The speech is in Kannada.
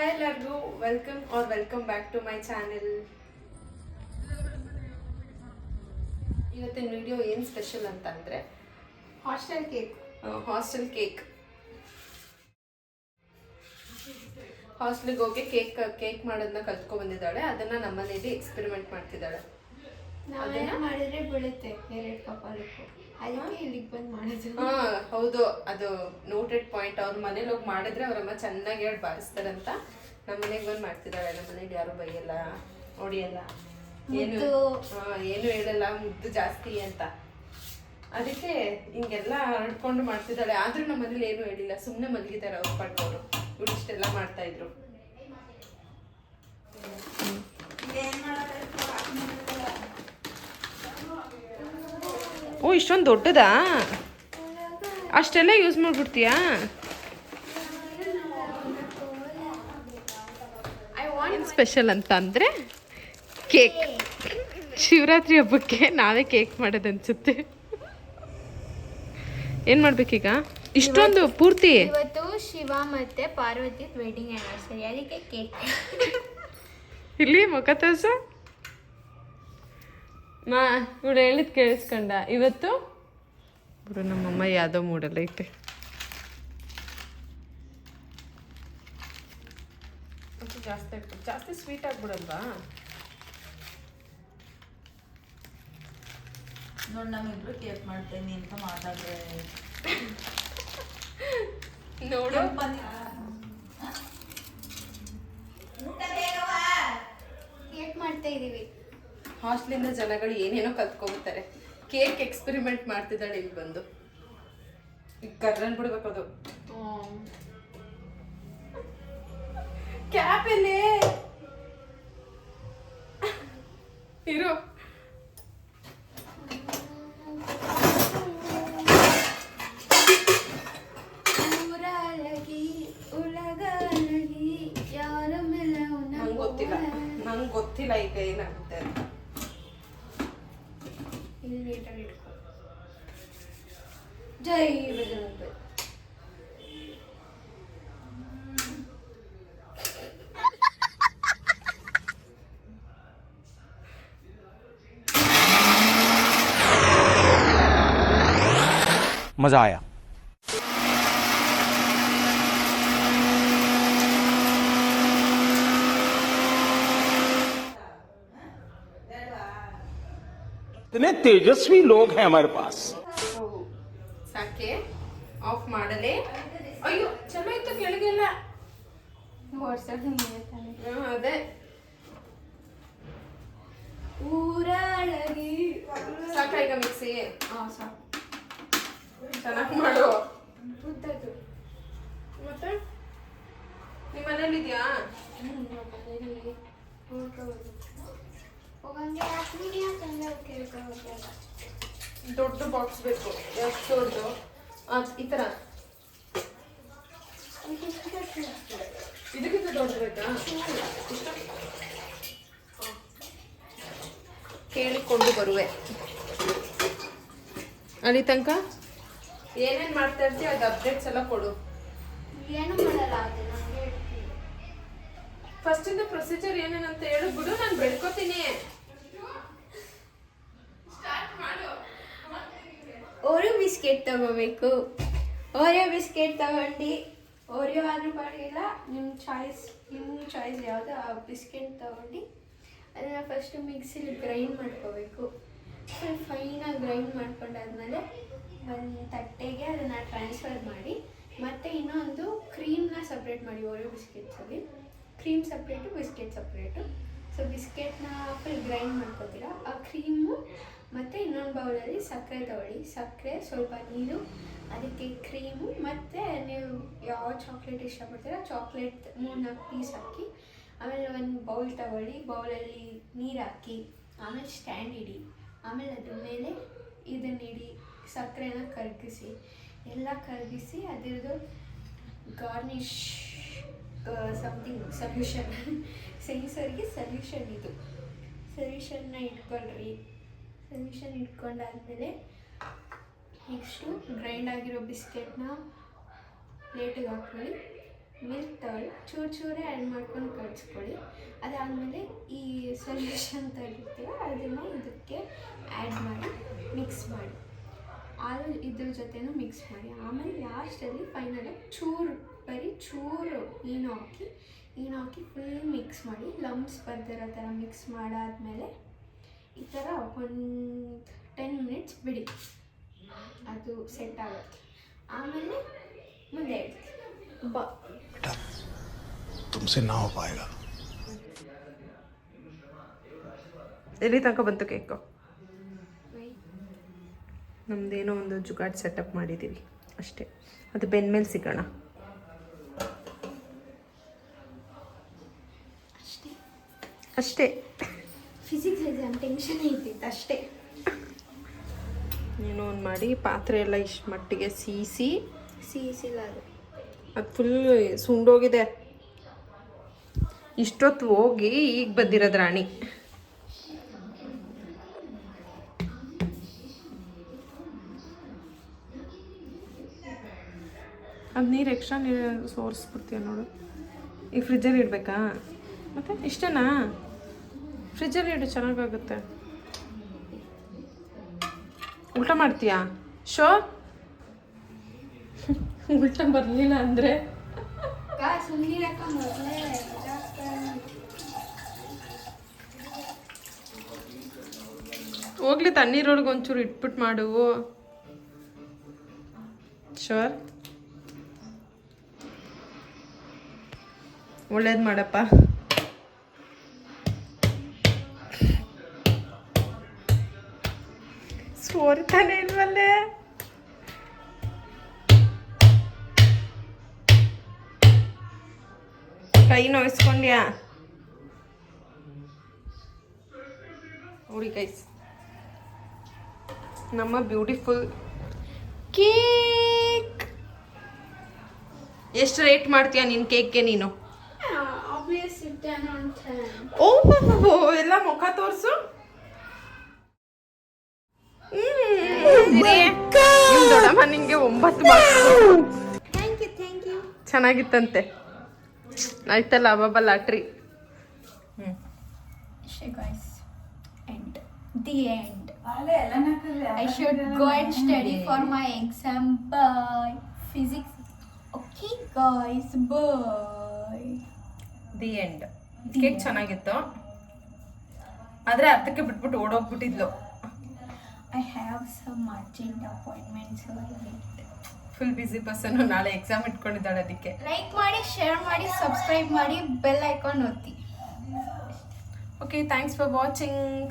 ಹಾಯ್ ಎಲ್ಲರಿಗೂ welcome back to my channel. ಇವತ್ತಿನ ವಿಡಿಯೋ ಏನು ಸ್ಪೆಷಲ್ ಅಂತಂದರೆ ಹಾಸ್ಟೆಲ್ ಕೇಕ್. ಹಾಸ್ಟೆಲ್ಗೆ ಹೋಗಿ ಕೇಕ್ ಮಾಡೋದನ್ನ ಕಲ್ತ್ಕೊಂಡು ಬಂದಿದ್ದಾಳೆ. ಅದನ್ನು ನಮ್ಮನೇಲಿ ಎಕ್ಸ್ಪೆರಿಮೆಂಟ್ ಮಾಡ್ತಿದ್ದಾಳೆ. ನಾವೇನ ಮಾಡಿದ್ರೆ ಬೀಳುತ್ತೆ 2 ಕಪ್ ಅದಕ್ಕೆ ಇಲ್ಲಿಗೆ ಬಂದು ಮಾಡಿದ್ರು. ಹೌದು, ಅದು ನೋಟೆಡ್ ಪಾಯಿಂಟ್. ಅವ್ರ ಮನೇಲಿ ಹೋಗಿ ಮಾಡಿದ್ರೆ ಅವರಮ್ಮ ಚೆನ್ನಾಗಿ ಹೇಳಿ ಬಾರಿಸ್ತಾರಂತ ನಮ್ಮ ಮನೆಗೆ ಬಂದು ಮಾಡ್ತಿದ್ದಾಳೆ. ನಮ್ಮ ಮನೇಲಿ ಯಾರು ಬೈಯಲ್ಲ, ಹೊಡಿಯಲ್ಲ, ಏನು ಹೇಳಲ್ಲ, ಮುದ್ದು ಜಾಸ್ತಿ ಅಂತ. ಅದಕ್ಕೆ ಹಿಂಗೆಲ್ಲ ಆಡ್ಕೊಂಡು ಮಾಡ್ತಿದ್ದಾಳೆ. ಆದ್ರೂ ನಮ್ಮ ಮನೇಲಿ ಏನು ಹೇಳಿಲ್ಲ, ಸುಮ್ಮನೆ ಮಲಗಿದ್ದಾರೆ ಅವ್ರು ಪಡ್ಕೊಂಡು. ಇವ್ರು ಇಷ್ಟೆಲ್ಲ ಮಾಡ್ತಾ ಇದ್ರು. ಓ, ಇಷ್ಟೊಂದು ದೊಡ್ಡದಾ? ಅಷ್ಟೆಲ್ಲ ಯೂಸ್ ಮಾಡ್ಬಿಡ್ತೀಯಾ? ಏನು ಸ್ಪೆಷಲ್ ಅಂತ ಅಂದರೆ ಕೇಕ್. ಶಿವರಾತ್ರಿ ಹಬ್ಬಕ್ಕೆ ನಾವೇ ಕೇಕ್ ಮಾಡೋದು ಅನ್ಸುತ್ತೆ. ಏನು ಮಾಡ್ಬೇಕೀಗ? ಇಷ್ಟೊಂದು ಪೂರ್ತಿ ಇವತ್ತು ಶಿವ ಮತ್ತೆ ಪಾರ್ವತಿ ವೆಡ್ಡಿಂಗ್ ಆನಿವರ್ಸರಿ, ಅದಕ್ಕೆ ಕೇಕ್. ಇಲ್ಲಿ ಮುಖ ತೋರ್ಸು. ಇವಳು ಹೇಳಿದ್ ಕೇಳಿಸ್ಕೊಂಡ. ಇವತ್ತು ಬರೋ ನಮ್ಮಮ್ಮ ಯಾವುದೋ ಮೂಡಲ್ಲ ಐತೆ. ಜಾಸ್ತಿ ಸ್ವೀಟ್ ಆಗ್ಬಿಡಲ್ವಾ? ನೋಡಿ, ನಮ್ಮಿಬ್ರು ಕೇಕ್ ಮಾಡ್ತೇನೆ ಅಂತ ಮಾತಾಡ್ರೆ ನೋಡು. ಕೇಕ್ ಮಾಡ್ತಾ ಇದೀವಿ. ಹಾಸ್ಟ್ಲಿಂದ ಜನಗಳು ಏನೇನೋ ಕಲ್ತ್ಕೊಂಡ್ಬಿಡ್ತಾರೆ. ಕೇಕ್ ಎಕ್ಸ್ಪೆರಿಮೆಂಟ್ ಮಾಡ್ತಿದ್ದಾಳೆ ಇಲ್ಲಿ ಬಂದು. ಈಗ ಕರ್ರನ್ ಬಿಡ್ಬೇಕು ಅದು. ಕ್ಯಾಪ್ ಎಲ್ಲಿ ಇರೋ? ನಂಗೆ ಗೊತ್ತಿಲ್ಲ ಈಗ ಏನಾಗುತ್ತೆ ಅಂತ. ಜೈ ಬಜರಂಗ. मजा आया. इतने तेजस्वी लोग हैं हमारे पास. ಸಾಕೆ ಆಫ್ ಮಾಡಲೇ? ಅಯ್ಯೋ, ಚಲೋ ಇತ್ತು, ಕೆಳಗೆಲ್ಲ ಅದೇ. ಊರಾಳಗಿ ಸಾಕ ಈಗ ಮಿಕ್ಸಿ? ಚೆನ್ನಾಗಿ ಮಾಡು. ಮತ್ತೆ ನಿಮ್ಮ ಮನೇಲಿ ಇದೆಯಾ? ದೊಡ್ಡ ಬಾಕ್ಸ್ ಬೇಕು. ಎಷ್ಟು ದೊಡ್ಡದು? ಈ ಥರ ಇದಕ್ಕಿಂತ ದೊಡ್ಡ ಬೇಕಾ? ಕೇಳಿಕೊಂಡು ಬರುವೆ. ಅಲ್ಲಿ ತನಕ ಏನೇನು ಮಾಡ್ತಾ ಇರ್ತೀವಿ ಅದು ಅಪ್ಡೇಟ್ಸ್ ಎಲ್ಲ ಕೊಡು. ಏನು ಮಾಡಲ್ಲ. ಫಸ್ಟಿಂದ ಪ್ರೊಸೀಜರ್ ಏನೇನಂತ ಹೇಳಿಬಿಡು, ನಾನು ಬೆಳ್ಕೊತೀನಿ. ಓರಿಯೋ ಬಿಸ್ಕೆಟ್ ತಗೋಬೇಕು. ಓರಿಯೋ ಬಿಸ್ಕೆಟ್ ತಗೊಂಡು, ಓರಿಯೋ ಆದ್ರೂ ಪರವಾಗಿಲ್ಲ, ನಿಮ್ಮ ಚಾಯ್ಸ್ ಯಾವುದು, ಆ ಬಿಸ್ಕೆಟ್ ತಗೊಂಡು ಅದನ್ನು ಫಸ್ಟು ಮಿಕ್ಸಿಲಿ ಗ್ರೈಂಡ್ ಮಾಡ್ಕೋಬೇಕು. ಫೈನಾಗಿ ಗ್ರೈಂಡ್ ಮಾಡ್ಕೊಂಡಾದ್ಮೇಲೆ ಒಂದು ತಟ್ಟೆಗೆ ಅದನ್ನು ಟ್ರಾನ್ಸ್ಫರ್ ಮಾಡಿ, ಮತ್ತು ಇನ್ನೊಂದು ಕ್ರೀಮ್ನ ಸಪ್ರೇಟ್ ಮಾಡಿ. ಓರಿಯೋ ಬಿಸ್ಕೆಟ್ಸಲ್ಲಿ cream separate, biscuit separate. So ಬಿಸ್ಕೆಟ್ನ ಫುಲ್ ಗ್ರೈಂಡ್ ಮಾಡ್ಕೊತೀರ. ಆ ಕ್ರೀಮು ಮತ್ತು ಇನ್ನೊಂದು ಬೌಲಲ್ಲಿ ಸಕ್ಕರೆ ತಗೊಳ್ಳಿ. ಸಕ್ಕರೆ, ಸ್ವಲ್ಪ ನೀರು, ಅದಕ್ಕೆ ಕ್ರೀಮು, ಮತ್ತು ನೀವು ಯಾವ ಚಾಕ್ಲೇಟ್ ಇಷ್ಟಪಡ್ತೀರ ಚಾಕ್ಲೇಟ್ 3-4 ಪೀಸ್ ಹಾಕಿ. ಆಮೇಲೆ ಒಂದು ಬೌಲ್ ತಗೊಳ್ಳಿ. ಬೌಲಲ್ಲಿ ನೀರು ಹಾಕಿ, ಆಮೇಲೆ ಸ್ಟ್ಯಾಂಡ್ ಇಡಿ. ಆಮೇಲೆ ಅದ್ರ ಮೇಲೆ ಇದನ್ನಿಡಿ, ಸಕ್ಕರೆನ ಕರಗಿಸಿ, ಎಲ್ಲ ಕರಗಿಸಿ ಅದರದ್ದು ಗಾರ್ನಿಷ್ ಸಮಥಿಂಗ್ ಸೊಲ್ಯೂಷನ್, ಸೆನ್ಸರ್ಗೆ ಸೊಲ್ಯೂಷನ್ ಇದು. ಸೊಲ್ಯೂಷನ್ನ ಇಟ್ಕೊಳ್ರಿ. ಸೊಲ್ಯೂಷನ್ ಇಟ್ಕೊಂಡಾದ್ಮೇಲೆ ನೆಕ್ಸ್ಟು ಗ್ರೈಂಡ್ ಆಗಿರೋ ಬಿಸ್ಕೆಟ್ನ ಪ್ಲೇಟಿಗೆ ಹಾಕ್ಕೊಳ್ಳಿ. ಮಿಲ್ಕ್ ತಗೊಳ್ಳಿ, ಚೂರು ಚೂರೇ ಆ್ಯಡ್ ಮಾಡ್ಕೊಂಡು ಕಲಿಸ್ಕೊಳ್ಳಿ. ಅದಾದಮೇಲೆ ಈ ಸೊಲ್ಯೂಷನ್ ತಗೊಳ್ತೀರ ಅದನ್ನು ಇದಕ್ಕೆ ಆ್ಯಡ್ ಮಾಡಿ ಮಿಕ್ಸ್ ಮಾಡಿ, ಹಾಲು ಇದ್ರ ಜೊತೆನೂ ಮಿಕ್ಸ್ ಮಾಡಿ. ಆಮೇಲೆ ಲಾಸ್ಟಲ್ಲಿ ಫೈನಲಾಗಿ ಬರೀ ಚೂರು ಈನು ಹಾಕಿ ಫುಲ್ ಮಿಕ್ಸ್ ಮಾಡಿ. ಲಂಪ್ಸ್ ಬರ್ದಿರೋ ಥರ ಮಿಕ್ಸ್ ಮಾಡಾದಮೇಲೆ ಈ ಥರ ಒಂದು 10 ಮಿನಿಟ್ಸ್ ಬಿಡಿ, ಅದು ಸೆಟ್ ಆಗುತ್ತೆ. ಆಮೇಲೆ ಮುಂದೆ ಹೇಳ್ತೀನಿ ಬಾ. तुमसे ना हो पाएगा. ಎಲ್ಲಿ ತನಕ ಬಂತು ಕೇಕು? ನಮ್ದೇನೋ ಒಂದು ಜುಗಾಡ್ ಸೆಟಪ್ ಮಾಡಿದ್ದೀವಿ ಅಷ್ಟೇ, ಅದು ಬೆನ್ನ ಮೇಲೆ ಸಿಗೋಣ. ಅಷ್ಟೇ ಫಿಸಿಕ್ಸ್ ಎಕ್ಸಾಮ್ ಟೆನ್ಷನ್ ಇರ್ತಿತ್ತು ಅಷ್ಟೇ. ಏನೋ ಒಂದು ಮಾಡಿ ಪಾತ್ರೆ ಎಲ್ಲ ಇಷ್ಟು ಮಟ್ಟಿಗೆ ಸಿಹಿಸಿಲ್ಲ ಅದು ಫುಲ್ ಸುಂಡೋಗಿದೆ. ಇಷ್ಟೊತ್ತು ಹೋಗಿ ಈಗ ಬಂದಿರೋದು ರಾಣಿ. ಅದು ನೀರು ಎಕ್ಸ್ಟ್ರಾ ನೀರು ಸೋರಿಸ್ಬಿಡ್ತೀಯ ನೋಡು. ಈಗ ಫ್ರಿಜ್ಜಲ್ಲಿ ಇಡಬೇಕಾ? ಮತ್ತೆ ಇಷ್ಟನಾ? ಫ್ರಿಜ್ಜಲ್ಲಿ ಇಡು, ಚೆನ್ನಾಗಾಗುತ್ತೆ. ಊಟ ಮಾಡ್ತೀಯಾ? ಊಟ ಬರಲಿಲ್ಲ ಅಂದರೆ ಹೋಗ್ಲಿ, ತಣ್ಣೀರೊಳಗೆ ಒಂಚೂರು ಇಟ್ಬಿಟ್ಟು ಮಾಡು. ಶೋರ್, ಒಳ್ಳೇದು ಮಾಡಪ್ಪ. ಸೋರಿತಾನೆ ಇಲ್ವಲ್ಲೇ. ಕೈ ನೋಯಿಸ್ಕೊಂಡ್ಯಾ? ನೋಡಿ ಗೈಸ್, ನಮ್ಮ ಬ್ಯೂಟಿಫುಲ್ ಕೇಕ್. ಎಷ್ಟು ರೇಟ್ ಮಾಡ್ತೀಯಾ ನಿನ್ನ ಕೇಕ್ಗೆ ನೀನು? ಓಹೋ, ಎಲ್ಲ ಮುಖ ತೋರಿಸು. ದೊಡ್ಡಮ್ಮ ನಿಂಗೆ 9 ಮಾರ್ಕ್ಸ್. Thank you. ಚೆನ್ನಾಗಿತ್ತಂತೆ. ಆಯ್ತಲ್ಲ ಬಾಬಾ lottery. The end. I should go and study for my exam. Bye. Physics. Okay guys, bye. The end. Cake ಚೆನ್ನಾಗಿತ್ತು, ಆದರೆ ಅರ್ಧಕ್ಕೆ ಬಿಟ್ಬಿಟ್ಟು ಓಡೋಗ್ಬಿಟ್ಟಿದ್ಲು. I have some urgent appointments. Full busy person. ನಾಳೆ ಎಕ್ಸಾಮ್ ಇಟ್ಕೊಂಡಿದ್ದಾಳೆ, ಅದಕ್ಕೆ. ಲೈಕ್ ಮಾಡಿ, ಶೇರ್ ಮಾಡಿ, ಸಬ್ಸ್ಕ್ರೈಬ್ ಮಾಡಿ, ಬೆಲ್ ಐಕಾನ್ ಒತ್ತಿ. Okay, thanks for watching.